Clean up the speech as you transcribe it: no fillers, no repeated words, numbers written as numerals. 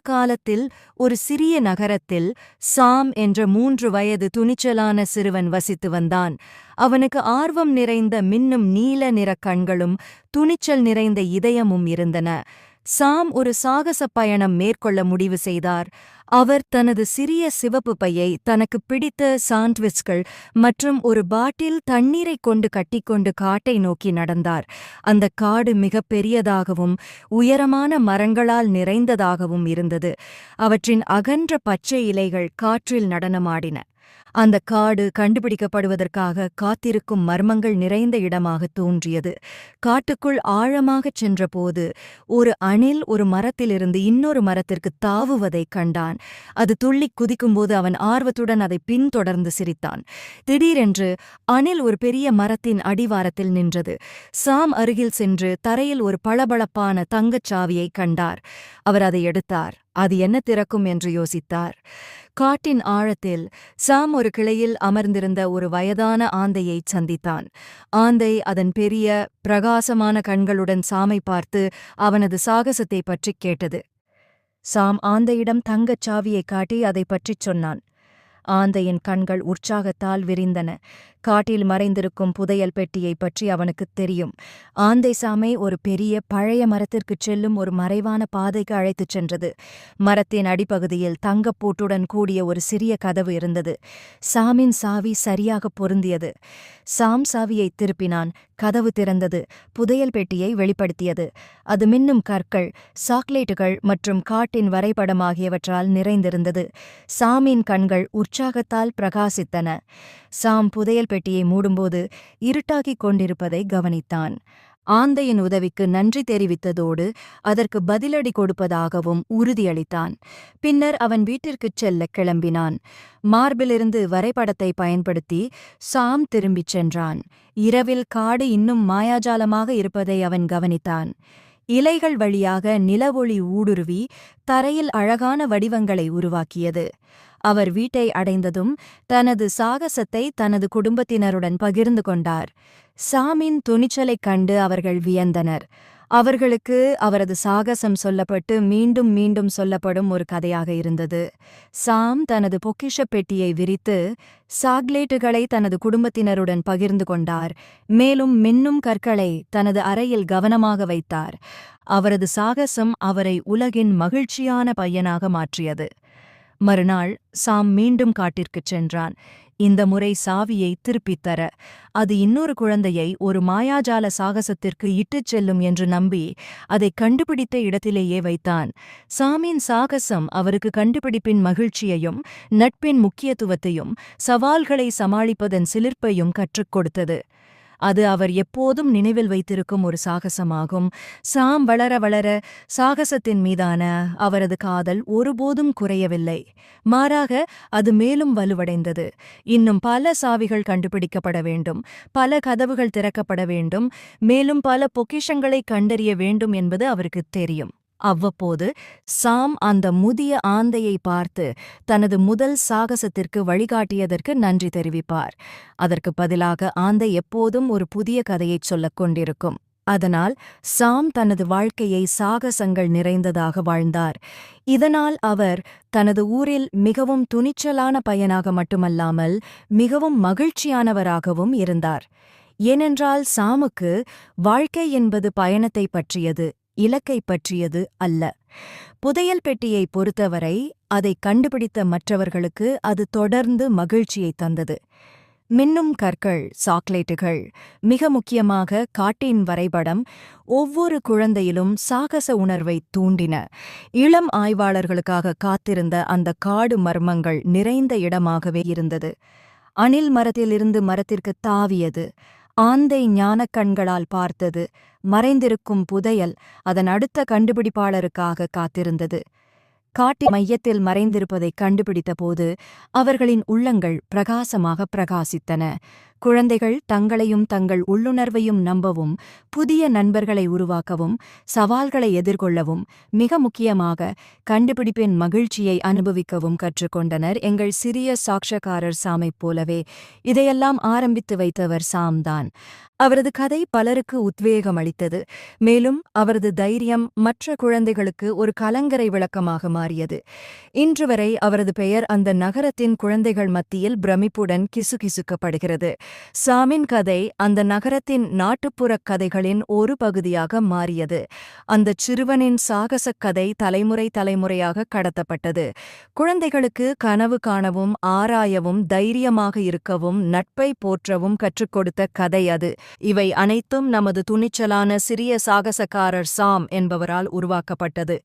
காலத்தில் ஒரு சிறிய நகரத்தில் சாம் என்ற 3 வயது துணிச்சலான சிறுவன் வசித்து வந்தான். அவனுக்கு ஆர்வம் நிறைந்த மின்னும் நீல நிறக் கண்களும் துணிச்சல் நிறைந்த இதயமும் இருந்தன. சாம் ஒரு சாகச பயணம் மேற்கொள்ள முடிவு செய்தார். அவர் தனது சிறிய சிவப்பு பையை தனக்கு பிடித்த சாண்ட்விச்கள் மற்றும் ஒரு பாட்டில் தண்ணீரைக் கொண்டு கட்டிக்கொண்டு காட்டை நோக்கி நடந்தார். அந்த காடு மிகப் பெரியதாகவும் உயரமான மரங்களால் நிறைந்ததாகவும் இருந்தது. அவற்றின் அகன்ற பச்சை இலைகள் காற்றில் நடனமாடின. அந்த காடு கண்டுபிடிக்கப்படுவதற்காக காத்திருக்கும் மர்மங்கள் நிறைந்த இடமாக தோன்றியது. காட்டுக்குள் ஆழமாகச் சென்றபோது ஒரு அணில் ஒரு மரத்திலிருந்து இன்னொரு மரத்திற்கு தாவுவதைக் கண்டான். அது துள்ளிக் குதிக்கும்போது அவன் ஆர்வத்துடன் அதை பின்தொடர்ந்து சிரித்தான். திடீரென்று அணில் ஒரு பெரிய மரத்தின் அடிவாரத்தில் நின்றது. சாம் அருகில் சென்று தரையில் ஒரு பளபளப்பான தங்கச் சாவியைக் கண்டார். அவர் அதை எடுத்தார். அது என்ன திறக்கும் என்று யோசித்தார். காட்டின் ஆழத்தில் சாம் ஒரு கிளையில் அமர்ந்திருந்த ஒரு வயதான ஆந்தையைச் சந்தித்தான். ஆந்தை அதன் பெரிய பிரகாசமான கண்களுடன் சாமை பார்த்து அவனது சாகசத்தைப் பற்றிக் கேட்டது. சாம் ஆந்தையிடம் தங்கச் சாவியைக் காட்டி அதைப் பற்றிச் சொன்னான். ஆந்தையின் கண்கள் உற்சாகத்தால் விரிந்தன. காட்டில் மறைந்திருக்கும் புதையல் பெட்டியைப் பற்றி அவனுக்குத் தெரியும். ஆந்தை சாமை ஒரு பெரிய பழைய மரத்திற்குச் செல்லும் ஒரு மறைவான பாதைக்கு அழைத்துச் சென்றது. மரத்தின் அடிப்பகுதியில் தங்கப்பூட்டுடன் கூடிய ஒரு சிறிய கதவு இருந்தது. சாமின் சாவி சரியாக பொருந்தியது. சாம் சாவியைத் திருப்பினான். கதவு திறந்தது. புதையல் பெட்டியை வெளிப்படுத்தியது. அது மின்னும் கற்கள், சாக்லேட்டுகள் மற்றும் காட்டின் வரைபடம் ஆகியவற்றால் நிறைந்திருந்தது. சாமின் கண்கள் உற்சாகத்தால் பிரகாசித்தன. சாம் புதையல் பெட்டியை மூடும்போது இருட்டாகிக் கொண்டிருப்பதை கவனித்தான். ஆந்தையின் உதவிக்கு நன்றி தெரிவித்ததோடு அதற்கு பதிலடி கொடுப்பதாகவும் உறுதியளித்தான். பின்னர் அவன் வீட்டிற்குச் செல்ல கிளம்பினான். மார்பிலிருந்து வரைபடத்தை பயன்படுத்தி சாம் திரும்பிச் சென்றான். இரவில் காடு இன்னும் மாயாஜாலமாக இருப்பதை அவன் கவனித்தான். இலைகள் வழியாக நிலவொளி ஊடுருவி தரையில் அழகான வடிவங்களை உருவாக்கியது. அவர் வீட்டை அடைந்ததும் தனது சாகசத்தை தனது குடும்பத்தினருடன் பகிர்ந்து கொண்டார். சாமின் துணிச்சலைக் கண்டு அவர்கள் வியந்தனர். அவர்களுக்கு அவரது சாகசம் சொல்லப்பட்டு மீண்டும் மீண்டும் சொல்லப்படும் ஒரு கதையாக இருந்தது. சாம் தனது பொக்கிஷப் பெட்டியை விரித்து சாக்லேட்டுகளை தனது குடும்பத்தினருடன் பகிர்ந்து கொண்டார். மேலும் மின்னும் கற்களை தனது அறையில் கவனமாக வைத்தார். அவரது சாகசம் அவரை உலகின் மகிழ்ச்சியான பையனாக மாற்றியது. மறுநாள் சாம் மீண்டும் காட்டிற்குச் சென்றான். இந்த முறை சாவியை திருப்பித் தர. அது இன்னொரு குழந்தையை ஒரு மாயாஜால சாகசத்திற்கு இட்டுச் செல்லும் என்று நம்பி அதைக் கண்டுபிடித்த இடத்திலேயே வைத்தான். சாமின் சாகசம் அவருக்கு கண்டுபிடிப்பின் மகிழ்ச்சியையும் நட்பின் முக்கியத்துவத்தையும் சவால்களை சமாளிப்பதன் சிலிர்ப்பையும் கற்றுக் கொடுத்தது. அது அவர் எப்போதும் நினைவில் வைத்திருக்கும் ஒரு சாகசமாகும். சாம் வளர வளர சாகசத்தின் மீதான அவரது காதல் ஒருபோதும் குறையவில்லை. மாறாக அது மேலும் வலுவடைந்தது. இன்னும் பல சாவிகள் கண்டுபிடிக்கப்பட வேண்டும், பல கதவுகள் திறக்கப்பட வேண்டும், மேலும் பல பொக்கிஷங்களை கண்டறிய வேண்டும் என்பது அவருக்குத் தெரியும். அவ்வப்போது சாம் அந்த முதிய ஆந்தையை பார்த்து தனது முதல் சாகசத்திற்கு வழிகாட்டியதற்கு நன்றி தெரிவிப்பார். அதற்கு பதிலாக ஆந்தை எப்போதும் ஒரு புதிய கதையைச் சொல்லிக் கொண்டிருக்கும். அதனால் சாம் தனது வாழ்க்கையை சாகசங்கள் நிறைந்ததாக வாழ்ந்தார். இதனால் அவர் தனது ஊரில் மிகவும் துணிச்சலான பையனாக மட்டுமல்லாமல் மிகவும் மகிழ்ச்சியானவராகவும் இருந்தார். ஏனென்றால் சாமுக்கு வாழ்க்கை என்பது பயணத்தை பற்றியது, இலக்கை பற்றியது அல்ல. புதையல் பெட்டியை பொறுத்தவரை அதை கண்டுபிடித்த மற்றவர்களுக்கு அது தொடர்ந்து மகிழ்ச்சியை தந்தது. மின்னும் கற்கள், சாக்லேட்டுகள், மிக முக்கியமாக காட்டின் வரைபடம் ஒவ்வொரு குழந்தையிலும் சாகச உணர்வை தூண்டின. இளம் ஆய்வாளர்களுக்காக காத்திருந்த அந்த காடு மர்மங்கள் நிறைந்த இடமாகவே இருந்தது. அணில் மரத்திலிருந்து மரத்திற்கு தாவியது. ஆந்தை ஞானக் கண்களால் பார்த்தது. மறைந்திருக்கும் புதையல் அதன் அடுத்த கண்டுபிடிப்பாளருக்காக காத்திருந்தது. காட்டின் மையத்தில் மறைந்திருப்பதைக் கண்டுபிடித்தபோது அவர்களின் உள்ளங்கள் பிரகாசமாக பிரகாசித்தன. குழந்தைகள் தங்களையும் தங்கள் உள்ளுணர்வையும் நம்பவும், புதிய நண்பர்களை உருவாக்கவும், சவால்களை எதிர்கொள்ளவும், மிக முக்கியமாக கண்டுபிடிப்பின் மகிழ்ச்சியை அனுபவிக்கவும் கற்றுக்கொண்டனர். எங்கள் சிறிய சாட்சக்காரர் சாமைப் போலவே இதையெல்லாம் ஆரம்பித்து வைத்தவர் சாம்தான். அவரது கதை பலருக்கு உத்வேகம் அளித்தது, மேலும் அவரது தைரியம் மற்ற குழந்தைகளுக்கு ஒரு கலங்கரை விளக்கமாக மாறியது. இன்று வரை அவரது பெயர் அந்த நகரத்தின் குழந்தைகள் மத்தியில் பிரமிப்புடன் கிசுகிசுக்கப்படுகிறது. சாமின் கதை அந்த நகரத்தின் நாட்டுப்புறக் கதைகளின் ஒரு பகுதியாக மாறியது. அந்தச் சிறுவனின் சாகசக் கதை தலைமுறை தலைமுறையாக கடத்தப்பட்டது. குழந்தைகளுக்கு கனவு காணவும், ஆராயவும், தைரியமாக இருக்கவும், நட்பை போற்றவும் கற்றுக் கொடுத்த கதை அது. இவை அனைத்தும் நமது துணிச்சலான சிறிய சாகசக்காரர் சாம் என்பவரால் உருவாக்கப்பட்டது.